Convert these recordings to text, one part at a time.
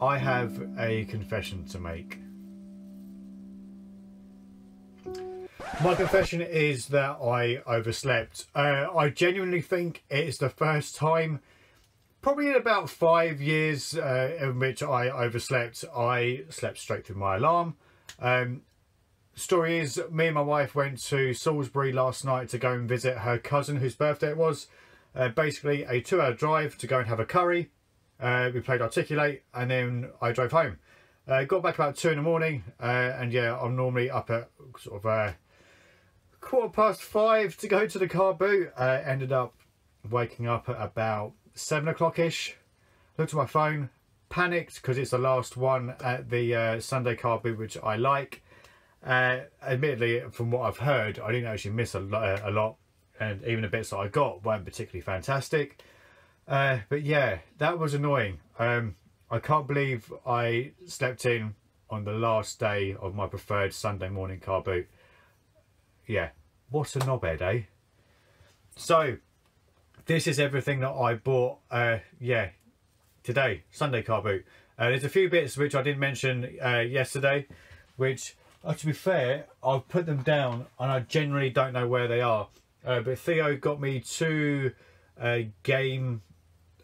I have a confession to make. My confession is that I overslept. I genuinely think it's the first time, probably in about 5 years, in which I overslept. I slept straight through my alarm. Story is, me and my wife went to Salisbury last night to go and visit her cousin whose birthday it was. Basically a 2-hour drive to go and have a curry. We played Articulate and then I drove home. Got back about 2 in the morning, and yeah, I'm normally up at sort of 5:15 to go to the car boot. Ended up waking up at about 7 o'clock-ish. Looked at my phone, panicked because it's the last one at the Sunday car boot, which I like. Admittedly, from what I've heard, I didn't actually miss a lot, and even the bits that I got weren't particularly fantastic. But yeah, that was annoying. I can't believe I slept in on the last day of my preferred Sunday morning car boot. Yeah, what a knobhead, eh? So, this is everything that I bought, yeah, today, Sunday car boot. There's a few bits which I didn't mention yesterday, which, to be fair, I've put them down and I generally don't know where they are. But Theo got me 2 game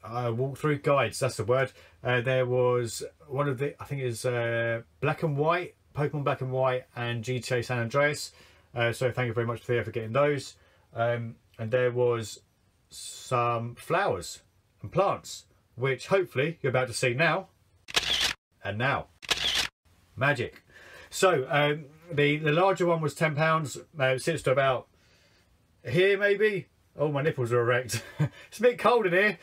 walkthrough guides, that's the word. There was one of the, I think it's Black and White, Pokemon Black and White, and GTA San Andreas. So thank you very much, Theo, for getting those. And there was some flowers and plants, which hopefully you're about to see now. And now, magic. So the larger one was £10. It sits to about here maybe. Oh, my nipples are erect. It's a bit cold in here.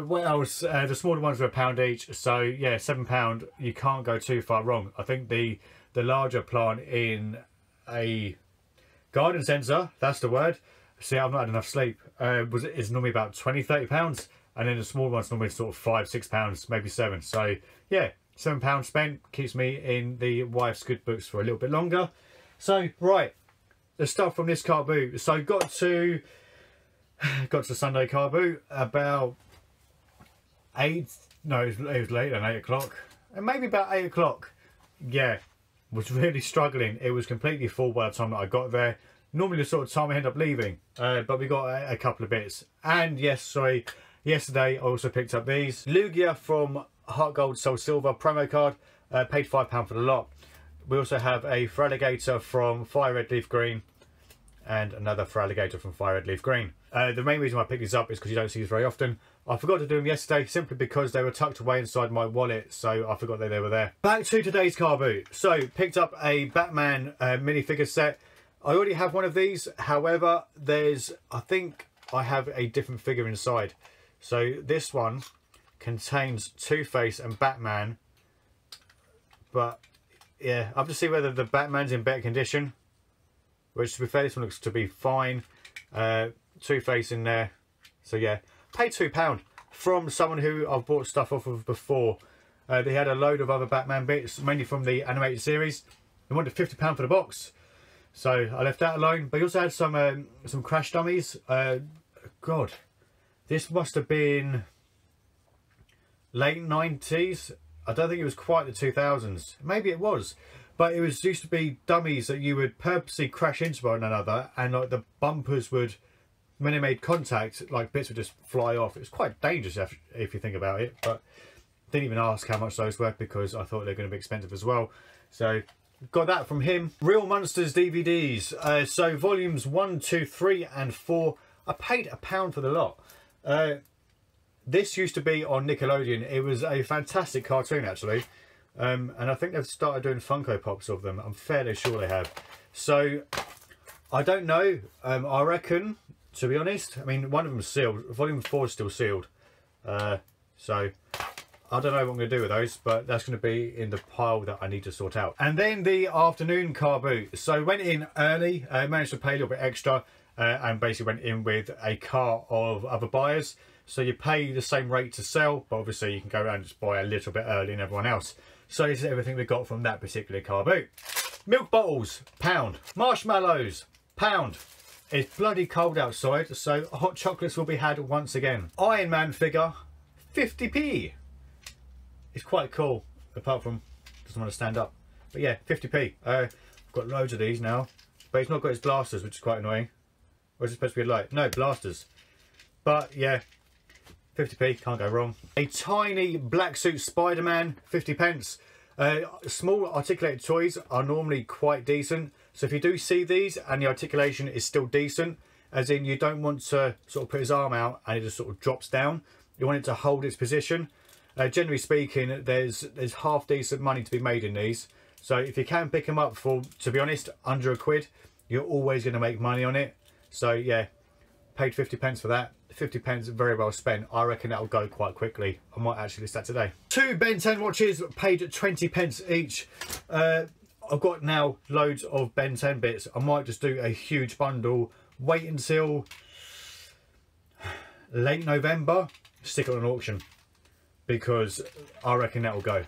What else? The smaller ones were £1 each. So yeah, £7. You can't go too far wrong. I think the larger plant in a garden centre, that's the word. See, I've not had enough sleep. Is normally about £20–30, and then the small one's normally sort of £5–6, maybe 7. So yeah, £7 spent keeps me in the wife's good books for a little bit longer. So right, the stuff from this car boot. So got to the Sunday car boot about 8. No, it was later than 8 o'clock, and maybe about 8 o'clock. Yeah, was really struggling. It was completely full by the time that I got there. Normally the sort of time I end up leaving, but we got a couple of bits. And yes, sorry, yesterday I also picked up these Lugia from Heart Gold Soul Silver promo card. Paid £5 for the lot. We also have a Feraligatr from Fire Red Leaf Green, and another Feraligatr from Fire Red Leaf Green. The main reason I picked these up is because you don't see these very often. I forgot to do them yesterday simply because they were tucked away inside my wallet, so I forgot that they were there. Back to today's car boot. So picked up a Batman minifigure set. I already have one of these, however I think I have a different figure inside. So this one contains Two-Face and Batman, but yeah, I have to see whether the Batman's in better condition, which to be fair, this one looks to be fine. Two-Face in there. So yeah, paid £2 from someone who I've bought stuff off of before. They had a load of other Batman bits, mainly from the animated series. They wanted £50 for the box, so I left that alone. But he also had some crash dummies. God, this must have been late 90s. I don't think it was quite the 2000s. Maybe it was. But it used to be dummies that you would purposely crash into one another, and like the bumpers would, when they made contact, like bits would just fly off. It was quite dangerous if you think about it, but didn't even ask how much those were because I thought they were going to be expensive as well. So got that from him. Real Monsters DVDs. So volumes 1, 2, 3 and 4. I paid £1 for the lot. This used to be on Nickelodeon. It was a fantastic cartoon actually. And I think they've started doing Funko Pops of them. I'm fairly sure they have. So I don't know. I reckon, to be honest, I mean, one of them's sealed. Volume 4 is still sealed. So I don't know what I'm going to do with those, but that's going to be in the pile that I need to sort out. And then the afternoon car boot. So went in early, managed to pay a little bit extra, and basically went in with a cart of other buyers. So you pay the same rate to sell, but obviously you can go around and just buy a little bit early than everyone else. So this is everything we got from that particular car boot. Milk bottles, £1. Marshmallows, £1. It's bloody cold outside, so hot chocolates will be had once again. Iron Man figure, 50p. it's quite cool, apart from doesn't want to stand up. But yeah, 50p. I've got loads of these now, but it's not got its blasters, which is quite annoying. Or is it supposed to be a light? No, blasters. But yeah, 50p, can't go wrong. A tiny black suit Spider-Man, 50p. Small articulated toys are normally quite decent. So if you do see these and the articulation is still decent, as in you don't want to sort of put his arm out and it just sort of drops down. You want it to hold its position. Generally speaking, there's half decent money to be made in these. So if you can pick them up for, to be honest, under £1, you're always going to make money on it. So yeah, paid 50p for that. 50p very well spent. I reckon that'll go quite quickly. I might actually list that today. 2 Ben 10 watches, paid 20p each. I've got now loads of Ben 10 bits. I might just do a huge bundle. Wait until late November, stick it on auction, because I reckon that will go.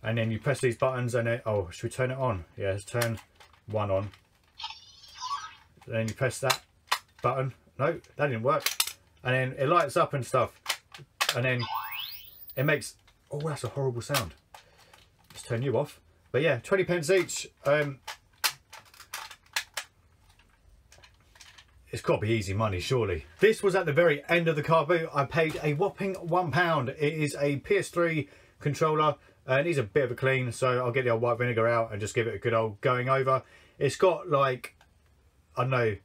And then you press these buttons and then, oh, should we turn it on? Yeah, let's turn one on. Then you press that button. No, that didn't work. And then it lights up and stuff. And then it makes, oh, that's a horrible sound. Let's turn you off. But yeah, 20p each. It's got to be easy money, surely. This was at the very end of the car boot. I paid a whopping £1. It is a PS3 controller. It needs a bit of a clean, so I'll get the old white vinegar out and just give it a good old going over. It's got like, I don't know,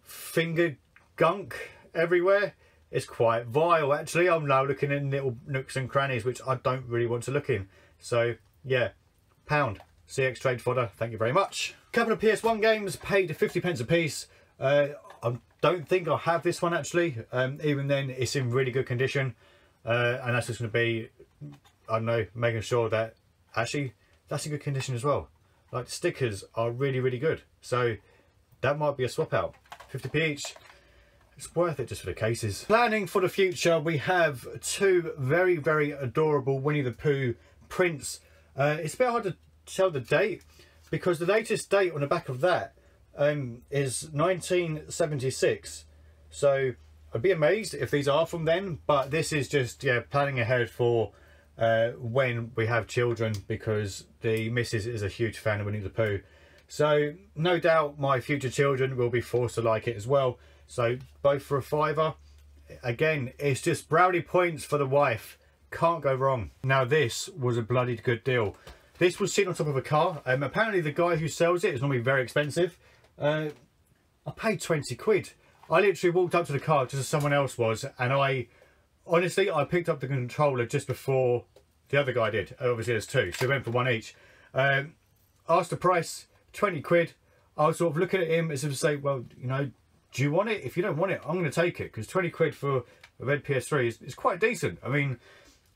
finger gunk everywhere. It's quite vile, actually. I'm now looking in little nooks and crannies, which I don't really want to look in. So yeah, £1. CX trade fodder, thank you very much. Couple of PS1 games, paid 50p a piece. I don't think I have this one actually. Even then, it's in really good condition, and that's just going to be, I don't know, making sure that actually that's in good condition as well. Like, the stickers are really, really good, so that might be a swap out. 50p each. It's worth it just for the cases. Planning for the future, we have 2 very, very adorable Winnie the Pooh prints. It's a bit hard to tell the date, because the latest date on the back of that is 1976. So I'd be amazed if these are from then, but this is just, yeah, planning ahead for when we have children, because the missus is a huge fan of Winnie the Pooh. So no doubt my future children will be forced to like it as well. So both for a £5. Again, it's just brownie points for the wife. Can't go wrong. Now this was a bloody good deal. This was sitting on top of a car. Apparently the guy who sells it is normally very expensive. I paid 20 quid. I literally walked up to the car just as someone else was, and honestly, I picked up the controller just before the other guy did. Obviously there's 2, so we went for 1 each. Asked the price, 20 quid. I was sort of looking at him as if to say, well, you know, do you want it? If you don't want it, I'm going to take it, because 20 quid for a red PS3 is quite decent. I mean,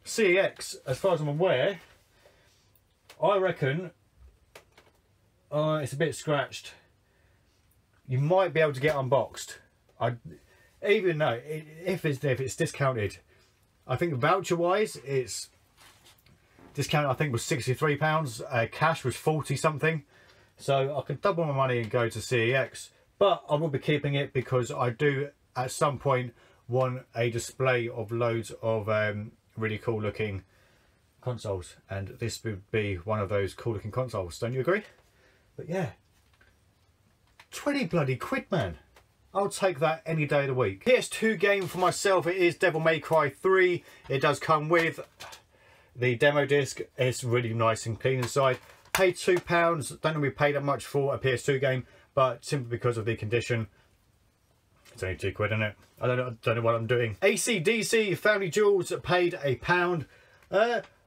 CEX, as far as I'm aware, I reckon it's a bit scratched. You might be able to get unboxed. Even though if it's discounted, I think voucher wise it's discounted. I think was £63. Cash was 40 something. So I could double my money and go to CEX, but I will be keeping it because I do at some point want a display of loads of really cool looking consoles, and this would be one of those cool looking consoles. Don't you agree? But yeah, 20 bloody quid, man. I'll take that any day of the week. PS2 game for myself, it is Devil May Cry 3. It does come with the demo disc. It's really nice and clean inside. Paid £2. Don't know we paid that much for a PS2 game, but simply because of the condition. It's only 2 quid, isn't it? I don't know what I'm doing. AC/DC Family Jewels, paid £1.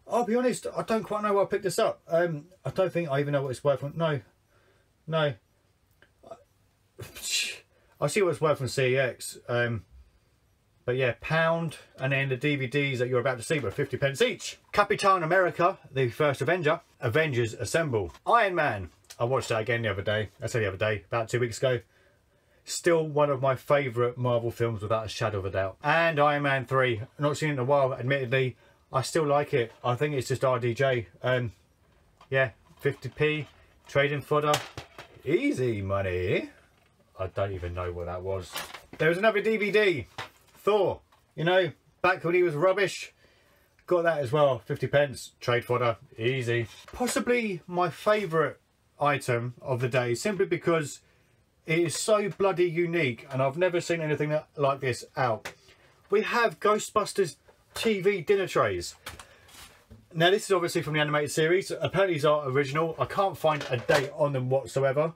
I'll be honest, I don't quite know why I picked this up. I don't think I even know what it's worth. No. I'll see what it's worth from CEX. But yeah, £1, and then the DVDs that you're about to see were 50p each. Capitan America, the first Avenger, Avengers Assemble. Iron Man, I watched that again the other day. I said the other day, about 2 weeks ago. Still one of my favourite Marvel films without a shadow of a doubt. And Iron Man 3, not seen it in a while, admittedly. I still like it. I think it's just RDJ. Yeah, 50p, trading fodder, easy money. I don't even know what that was. There was another DVD, Thor. You know, back when he was rubbish. got that as well. 50p, trade fodder, easy. Possibly my favourite item of the day, simply because it is so bloody unique and I've never seen anything like this out. We have Ghostbusters TV dinner trays. Now this is obviously from the animated series. Apparently these are original. I can't find a date on them whatsoever.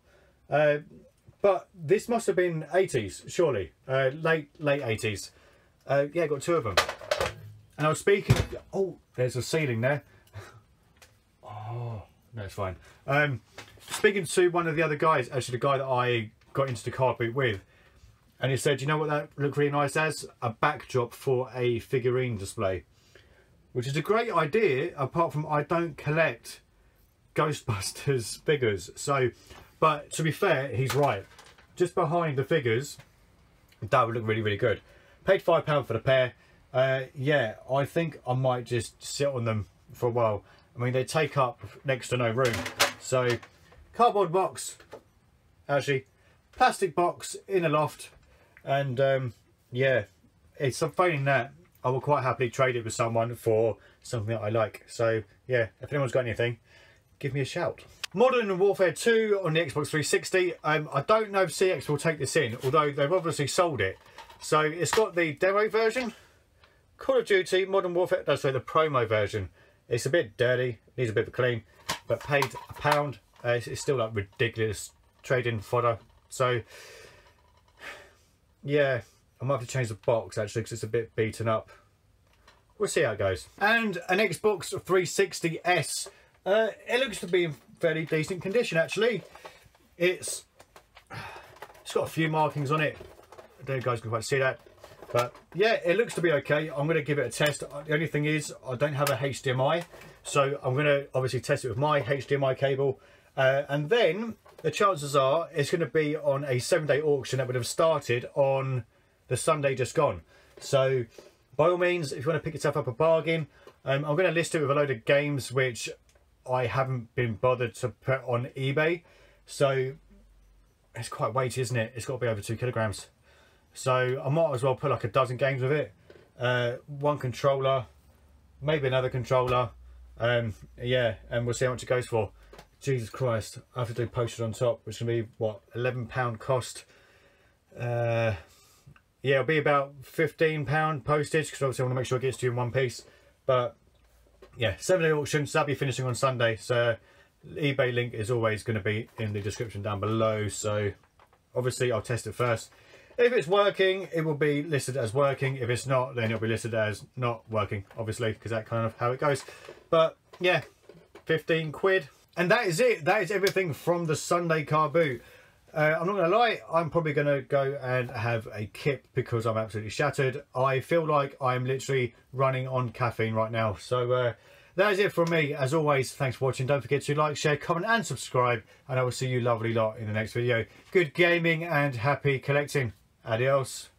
But this must have been 80s, surely. Late 80s. Yeah, got 2 of them. And I was speaking... Oh, there's a ceiling there. Oh, no, it's fine. Speaking to one of the other guys, actually the guy that I got into the car boot with, and he said, you know what that looked really nice as? A backdrop for a figurine display. Which is a great idea, apart from I don't collect Ghostbusters figures. So, but to be fair, he's right. Just behind the figures, that would look really, really good. Paid £5 for the pair. Yeah, I think I might just sit on them for a while. I mean, they take up next to no room. So, cardboard box, actually, plastic box in a loft. And yeah, it's failing that, I will quite happily trade it with someone for something that I like. So yeah, if anyone's got anything, give me a shout. Modern Warfare 2 on the Xbox 360. I don't know if CX will take this in, although they've obviously sold it. So it's got the demo version, Call of Duty Modern Warfare, no, sorry, the promo version. It's a bit dirty, needs a bit of a clean, but paid £1. It's still like ridiculous trading fodder. So yeah, I might have to change the box actually because it's a bit beaten up. We'll see how it goes. And an Xbox 360S. It looks to be in fairly decent condition actually. It's got a few markings on it. I don't know if you guys can quite see that. But yeah, it looks to be okay. I'm going to give it a test. The only thing is I don't have a HDMI. So I'm going to obviously test it with my HDMI cable. And then the chances are it's going to be on a 7-day auction that would have started on the Sunday just gone. So by all means, if you want to pick yourself up a bargain, I'm going to list it with a load of games which I haven't been bothered to put on eBay. So it's quite weighty, isn't it? It's got to be over 2 kilograms. So I might as well put like a dozen games with it. 1 controller, maybe another controller. Yeah, and we'll see how much it goes for. Jesus Christ, I have to do postage on top, which is going to be, what, £11 cost? Yeah, it'll be about £15 postage, because obviously I want to make sure it gets to you in one piece. But yeah, 7-day auction, so that'll be finishing on Sunday. So the eBay link is always going to be in the description down below. So obviously I'll test it first. If it's working, it will be listed as working. If it's not, then it'll be listed as not working, obviously, because that's kind of how it goes. But yeah, 15 quid. And that is it. That is everything from the Sunday car boot. I'm not going to lie, I'm probably going to go and have a kip because I'm absolutely shattered. I feel like I'm literally running on caffeine right now. So that is it from me. As always, thanks for watching. Don't forget to like, share, comment and subscribe. And I will see you lovely lot in the next video. Good gaming and happy collecting. Adios.